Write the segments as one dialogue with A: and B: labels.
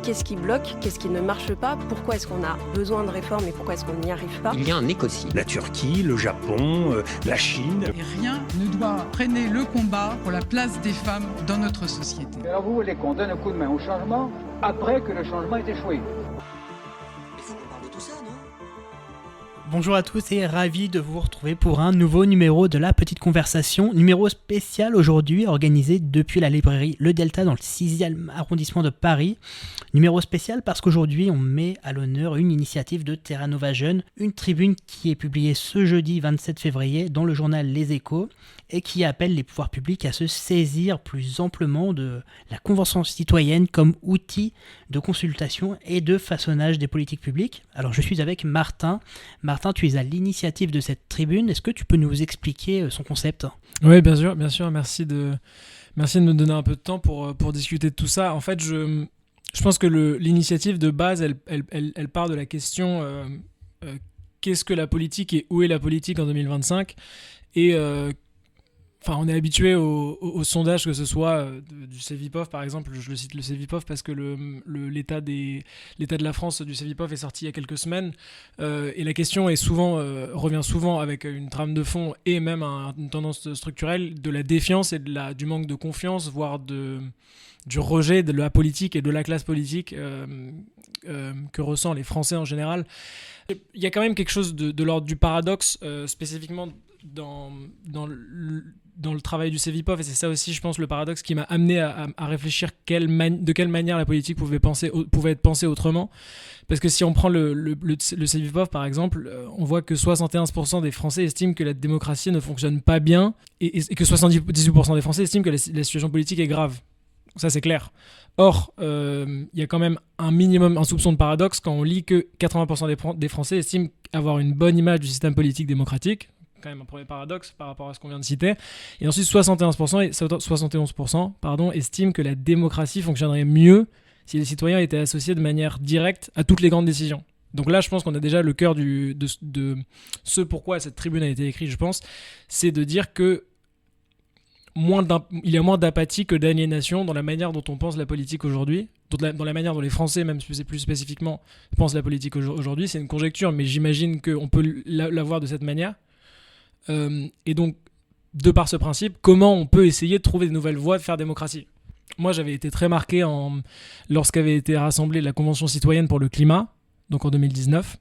A: Qu'est-ce qui bloque? Qu'est-ce qui ne marche pas? Pourquoi est-ce qu'on a besoin de réformes et pourquoi est-ce qu'on n'y arrive pas?
B: Il y a un écocide.
C: La Turquie, le Japon, la Chine.
D: Et rien ne doit freiner le combat pour la place des femmes dans notre société.
E: Alors vous voulez qu'on donne un coup de main au changement après que le changement ait échoué?
B: Il faut qu'on parle de tout ça, non?
F: Bonjour à tous et ravi de vous retrouver pour un nouveau numéro de La Petite Conversation, numéro spécial aujourd'hui organisé depuis la librairie Le Delta dans le 6e arrondissement de Paris. Numéro spécial parce qu'aujourd'hui on met à l'honneur une initiative de Terra Nova Jeune, une tribune qui est publiée ce jeudi 27 février dans le journal Les Échos et qui appelle les pouvoirs publics à se saisir plus amplement de la Convention citoyenne comme outil de consultation et de façonnage des politiques publiques. Alors je suis avec Martin. Martin, tu es à l'initiative de cette tribune. Est-ce que tu peux nous expliquer son concept ?
G: Oui, bien sûr. Merci de me donner un peu de temps pour discuter de tout ça. En fait, je pense que l'initiative de base, elle part de la question qu'est-ce que la politique et où est la politique en 2025 ? Et on est habitué aux sondages, que ce soit du Cevipof par exemple. Je le cite le Cevipof parce que l'état de la France du Cevipof est sorti il y a quelques semaines, et la question revient souvent avec une trame de fond et même une tendance structurelle de la défiance et du manque de confiance, voire du rejet de la politique et de la classe politique que ressentent les Français en général. Il y a quand même quelque chose de l'ordre du paradoxe, spécifiquement dans le travail du Cevipof, et c'est ça aussi, je pense, le paradoxe qui m'a amené à réfléchir de quelle manière la politique pouvait être pensée autrement. Parce que si on prend le Cevipof par exemple, on voit que 71% des Français estiment que la démocratie ne fonctionne pas bien, et que 78% des Français estiment que la situation politique est grave. Ça, c'est clair. Or, il y a quand même un soupçon de paradoxe quand on lit que 80% des Français estiment avoir une bonne image du système politique démocratique. Quand même un premier paradoxe par rapport à ce qu'on vient de citer. Et ensuite, 71% estiment que la démocratie fonctionnerait mieux si les citoyens étaient associés de manière directe à toutes les grandes décisions. Donc là, je pense qu'on a déjà le cœur de ce pourquoi cette tribune a été écrite, je pense, c'est de dire que il y a moins d'apathie que d'aliénation dans la manière dont on pense la politique aujourd'hui, dans la manière dont les Français, même plus spécifiquement, pensent la politique aujourd'hui. C'est une conjecture, mais j'imagine qu'on peut la voir de cette manière. Et donc, de par ce principe, comment on peut essayer de trouver de nouvelles voies de faire démocratie ? Moi, j'avais été très marqué lorsqu'avait été rassemblée la Convention citoyenne pour le climat, donc en 2019,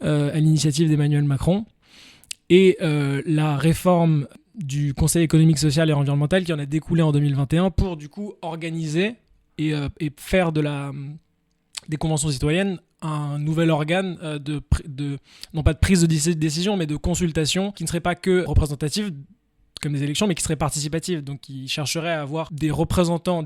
G: à l'initiative d'Emmanuel Macron, et la réforme du Conseil économique, social et environnemental qui en a découlé en 2021 pour du coup organiser et faire des conventions citoyennes un nouvel organe non pas de prise de décision, mais de consultation qui ne serait pas que représentative comme des élections, mais qui serait participative, donc qui chercherait à avoir des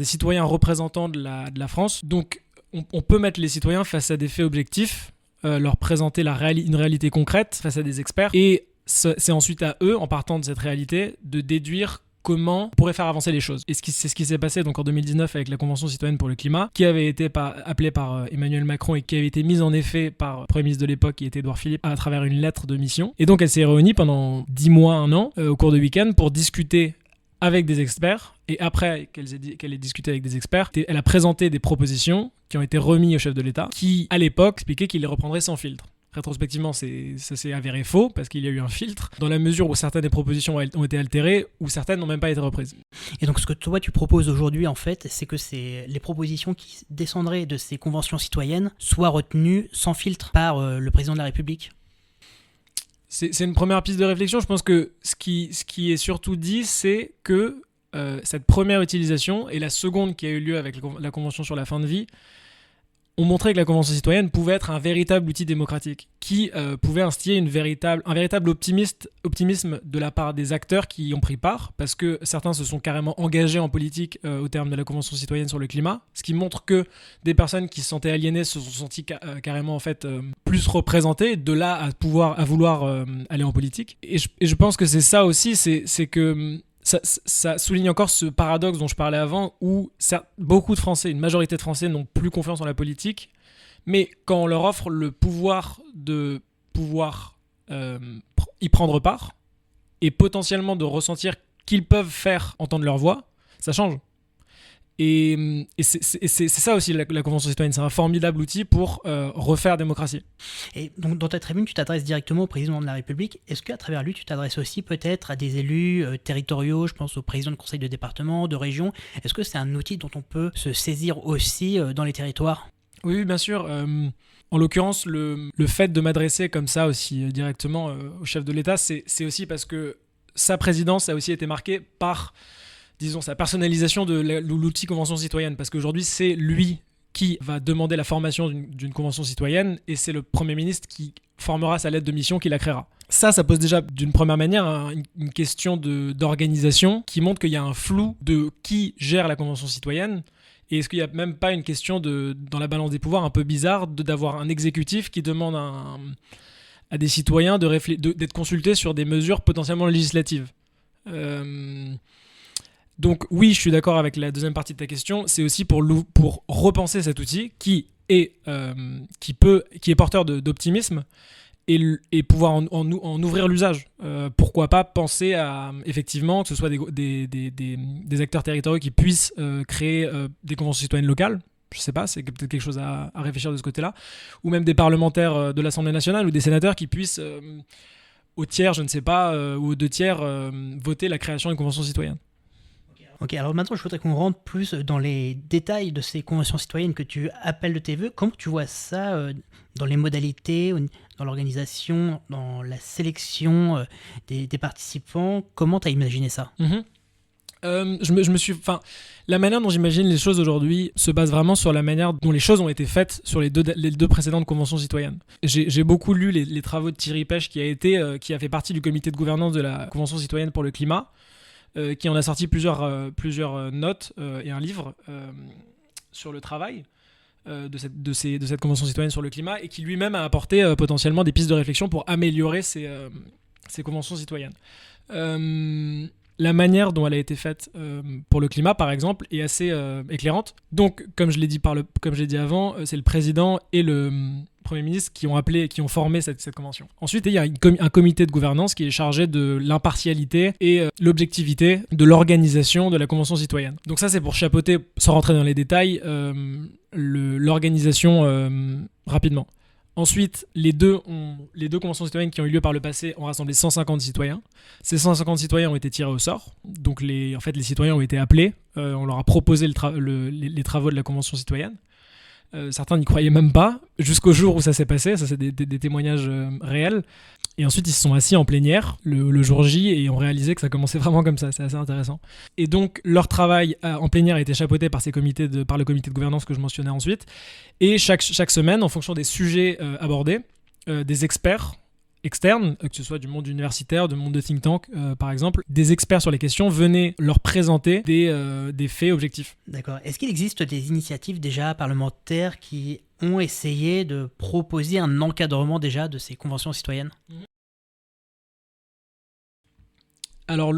G: citoyens représentants de la France. Donc on peut mettre les citoyens face à des faits objectifs, leur présenter une réalité concrète face à des experts, et c'est ensuite à eux, en partant de cette réalité, de déduire comment on pourrait faire avancer les choses. Et c'est ce qui s'est passé donc en 2019 avec la Convention citoyenne pour le climat, qui avait été appelée par Emmanuel Macron et qui avait été mise en effet par le Premier ministre de l'époque, qui était Édouard Philippe, à travers une lettre de mission. Et donc elle s'est réunie pendant 10 mois, 1 an, au cours de week-end, pour discuter avec des experts. Et après qu'elle ait discuté avec des experts, elle a présenté des propositions qui ont été remises au chef de l'État, qui à l'époque expliquait qu'il les reprendrait sans filtre. Rétrospectivement, ça s'est avéré faux parce qu'il y a eu un filtre, dans la mesure où certaines des propositions ont été altérées ou certaines n'ont même pas été reprises.
F: Et donc ce que toi tu proposes aujourd'hui en fait, c'est que les propositions qui descendraient de ces conventions citoyennes soient retenues sans filtre par le président de la République.
G: C'est une première piste de réflexion. Je pense que ce qui est surtout dit, c'est que cette première utilisation et la seconde qui a eu lieu avec la Convention sur la fin de vie ont montré que la Convention citoyenne pouvait être un véritable outil démocratique qui pouvait instiller un véritable optimisme de la part des acteurs qui y ont pris part, parce que certains se sont carrément engagés en politique au terme de la Convention citoyenne sur le climat, ce qui montre que des personnes qui se sentaient aliénées se sont senties carrément en fait plus représentées, de là à vouloir aller en politique. Et je pense que c'est ça aussi, c'est que ça souligne encore ce paradoxe dont je parlais avant, où beaucoup de Français, une majorité de Français n'ont plus confiance en la politique, mais quand on leur offre le pouvoir de y prendre part, et potentiellement de ressentir qu'ils peuvent faire entendre leur voix, ça change. Et c'est ça aussi la Convention citoyenne, c'est un formidable outil pour refaire démocratie.
F: Et donc, dans ta tribune, tu t'adresses directement au président de la République. Est-ce qu'à travers lui, tu t'adresses aussi peut-être à des élus territoriaux, je pense au président de conseil de département, de région? Est-ce que c'est un outil dont on peut se saisir aussi dans les territoires?
G: Oui, bien sûr. En l'occurrence, le fait de m'adresser comme ça aussi directement au chef de l'État, c'est aussi parce que sa présidence a aussi été marquée par, disons, sa personnalisation de l'outil Convention citoyenne. Parce qu'aujourd'hui, c'est lui qui va demander la formation d'une Convention citoyenne et c'est le Premier ministre qui formera sa lettre de mission, qui la créera. Ça pose déjà d'une première manière une question d'organisation qui montre qu'il y a un flou de qui gère la Convention citoyenne. Et est-ce qu'il n'y a même pas une question dans la balance des pouvoirs un peu bizarre d'avoir un exécutif qui demande à des citoyens d'être consultés sur des mesures potentiellement législatives. Donc oui, je suis d'accord avec la deuxième partie de ta question. C'est aussi pour repenser cet outil qui est porteur d'optimisme et pouvoir en ouvrir l'usage. Pourquoi pas penser à, effectivement, que ce soit des acteurs territoriaux qui puissent créer des conventions citoyennes locales. Je sais pas, c'est peut-être quelque chose à réfléchir de ce côté-là. Ou même des parlementaires de l'Assemblée nationale ou des sénateurs qui puissent, au tiers, je ne sais pas, ou aux 2/3, voter la création d'une convention citoyenne.
F: Ok, alors maintenant je voudrais qu'on rentre plus dans les détails de ces conventions citoyennes que tu appelles de tes voeux. Comment tu vois ça dans les modalités, dans l'organisation, dans la sélection des participants? Comment tu as imaginé ça?
G: La manière dont j'imagine les choses aujourd'hui se base vraiment sur la manière dont les choses ont été faites sur les deux précédentes conventions citoyennes. J'ai beaucoup lu les travaux de Thierry Pech qui a fait partie du comité de gouvernance de la Convention citoyenne pour le climat, qui en a sorti plusieurs notes et un livre sur le travail de cette Convention citoyenne sur le climat, et qui lui-même a apporté potentiellement des pistes de réflexion pour améliorer ces conventions citoyennes. La manière dont elle a été faite pour le climat, par exemple, est assez éclairante. Donc, comme je l'ai dit avant, c'est le président et le Premier ministre qui ont formé cette convention. Ensuite, il y a un comité de gouvernance qui est chargé de l'impartialité et l'objectivité de l'organisation de la convention citoyenne. Donc ça, c'est pour chapeauter, sans rentrer dans les détails, l'organisation rapidement. Ensuite, les deux conventions citoyennes qui ont eu lieu par le passé ont rassemblé 150 citoyens. Ces 150 citoyens ont été tirés au sort. Donc les citoyens ont été appelés. On leur a proposé les travaux de la convention citoyenne. Certains n'y croyaient même pas, jusqu'au jour où ça s'est passé. Ça, c'est des témoignages réels. Et ensuite, ils se sont assis en plénière le jour J et ont réalisé que ça commençait vraiment comme ça. C'est assez intéressant. Et donc, leur travail en plénière a été chapeauté par le comité de gouvernance que je mentionnais ensuite. Et chaque semaine, en fonction des sujets abordés, des experts externes, que ce soit du monde universitaire, du monde de think tank, par exemple, des experts sur les questions venaient leur présenter des faits objectifs.
F: D'accord. Est-ce qu'il existe des initiatives déjà parlementaires qui ont essayé de proposer un encadrement déjà de ces conventions citoyennes?
G: Alors,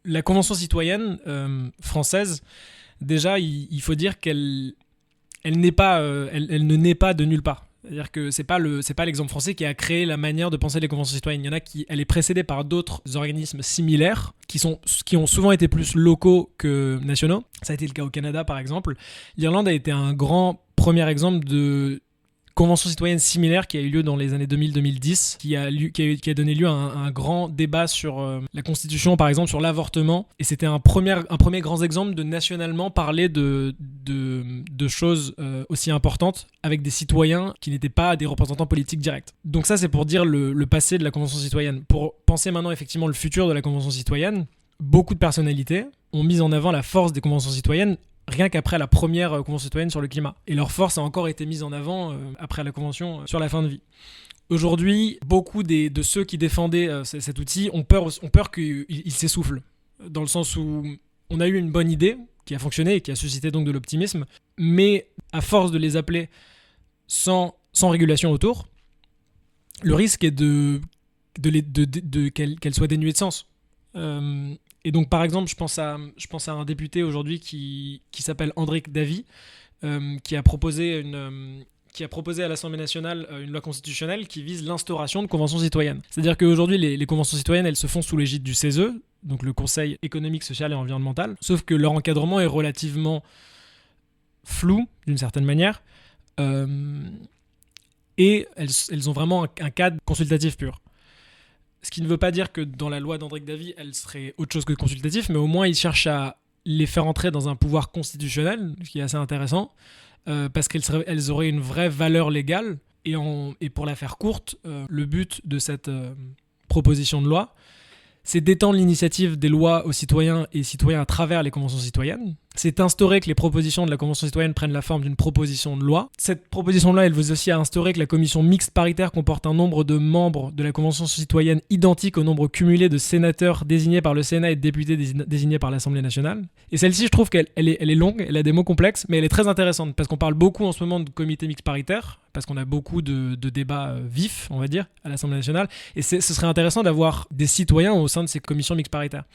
G: la convention citoyenne française, déjà, il faut dire qu'elle ne naît pas de nulle part. C'est-à-dire que c'est pas l'exemple français qui a créé la manière de penser les conventions citoyennes. Il y en a elle est précédée par d'autres organismes similaires qui ont souvent été plus locaux que nationaux. Ça a été le cas au Canada, par exemple. L'Irlande a été un grand premier exemple de convention citoyenne similaire qui a eu lieu dans les années 2000-2010, qui a donné lieu à un grand débat sur la Constitution, par exemple, sur l'avortement. Et c'était un premier grand exemple de nationalement parler de choses aussi importantes avec des citoyens qui n'étaient pas des représentants politiques directs. Donc ça, c'est pour dire le passé de la Convention citoyenne. Pour penser maintenant effectivement le futur de la Convention citoyenne, beaucoup de personnalités ont mis en avant la force des conventions citoyennes rien qu'après la première convention citoyenne sur le climat. Et leur force a encore été mise en avant après la convention sur la fin de vie. Aujourd'hui, beaucoup de ceux qui défendaient cet outil ont peur qu'il s'essouffle. Dans le sens où on a eu une bonne idée qui a fonctionné et qui a suscité donc de l'optimisme, mais à force de les appeler sans régulation autour, le risque est qu'elles soient dénuées de sens. Et donc, par exemple, je pense à un député aujourd'hui qui s'appelle Andric Davy, qui a proposé à l'Assemblée nationale une loi constitutionnelle qui vise l'instauration de conventions citoyennes. C'est-à-dire qu'aujourd'hui, les conventions citoyennes, elles se font sous l'égide du CESE, donc le Conseil économique, social et environnemental, sauf que leur encadrement est relativement floues d'une certaine manière, et elles ont vraiment un cadre consultatif pur. Ce qui ne veut pas dire que dans la loi d'André Davy, elle serait autre chose que consultatif, mais au moins ils cherchent à les faire entrer dans un pouvoir constitutionnel, ce qui est assez intéressant, parce qu'elles auraient une vraie valeur légale. Et pour la faire courte, le but de cette proposition de loi, c'est d'étendre l'initiative des lois aux citoyens et citoyens à travers les conventions citoyennes. C'est instaurer que les propositions de la convention citoyenne prennent la forme d'une proposition de loi. Cette proposition de loi, elle veut aussi instaurer que la commission mixte paritaire comporte un nombre de membres de la convention citoyenne identique au nombre cumulé de sénateurs désignés par le Sénat et de députés désignés par l'Assemblée nationale. Et celle-ci, je trouve qu'elle est longue, elle a des mots complexes, mais elle est très intéressante parce qu'on parle beaucoup en ce moment de comité mixte paritaire, parce qu'on a beaucoup de débats vifs, on va dire, à l'Assemblée nationale. Et ce serait intéressant d'avoir des citoyens au sein de ces commissions mixtes paritaires.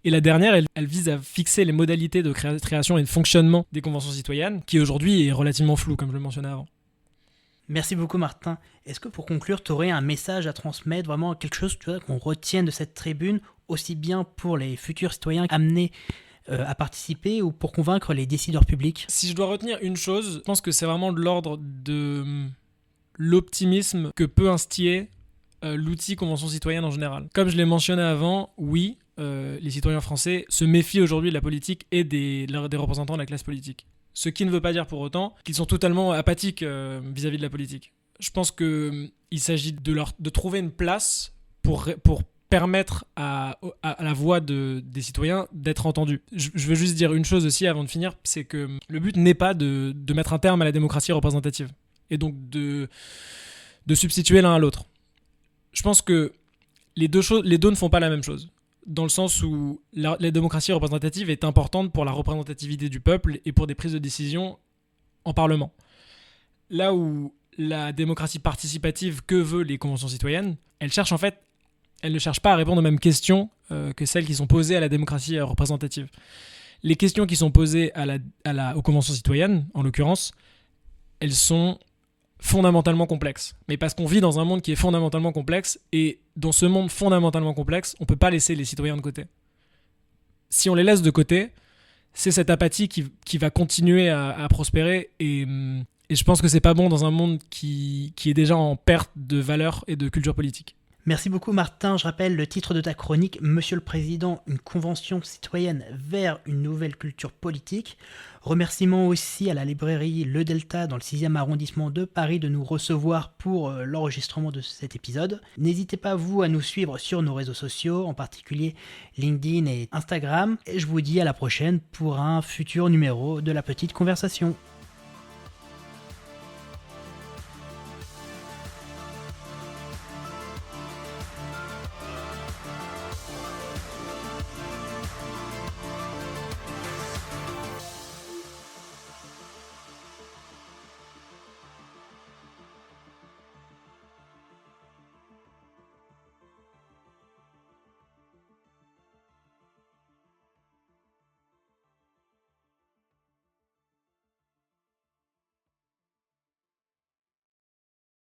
G: Et la dernière, elle vise à fixer les modalités de création et de fonctionnement des conventions citoyennes, qui aujourd'hui est relativement flou, comme je le mentionnais avant.
F: Merci beaucoup Martin. Est-ce que pour conclure, tu aurais un message à transmettre, vraiment quelque chose qu'on retienne de cette tribune, aussi bien pour les futurs citoyens amenés à participer ou pour convaincre les décideurs publics?
G: Si je dois retenir une chose, je pense que c'est vraiment de l'ordre de l'optimisme que peut instiller l'outil convention citoyenne en général. Comme je l'ai mentionné avant, oui, les citoyens français se méfient aujourd'hui de la politique et des représentants de la classe politique. Ce qui ne veut pas dire pour autant qu'ils sont totalement apathiques vis-à-vis de la politique. Je pense qu'il s'agit de trouver une place pour permettre à la voix des citoyens d'être entendue. Je veux juste dire une chose aussi avant de finir, c'est que le but n'est pas de mettre un terme à la démocratie représentative et donc de substituer l'un à l'autre. Je pense que les deux ne font pas la même chose, dans le sens où la démocratie représentative est importante pour la représentativité du peuple et pour des prises de décision en Parlement. Là où la démocratie participative que veut les conventions citoyennes, elle ne cherche pas à répondre aux mêmes questions que celles qui sont posées à la démocratie représentative. Les questions qui sont posées aux conventions citoyennes, en l'occurrence, elles sont fondamentalement complexes. Mais parce qu'on vit dans un monde qui est fondamentalement complexe, et dans ce monde fondamentalement complexe, on ne peut pas laisser les citoyens de côté. Si on les laisse de côté, c'est cette apathie qui va continuer à prospérer, et je pense que c'est pas bon dans un monde qui est déjà en perte de valeur et de culture politique.
F: Merci beaucoup Martin. Je rappelle le titre de ta chronique, Monsieur le Président, une convention citoyenne vers une nouvelle culture politique. Remerciements aussi à la librairie Le Delta dans le 6e arrondissement de Paris de nous recevoir pour l'enregistrement de cet épisode. N'hésitez pas vous à nous suivre sur nos réseaux sociaux, en particulier LinkedIn et Instagram. Et je vous dis à la prochaine pour un futur numéro de La Petite Conversation.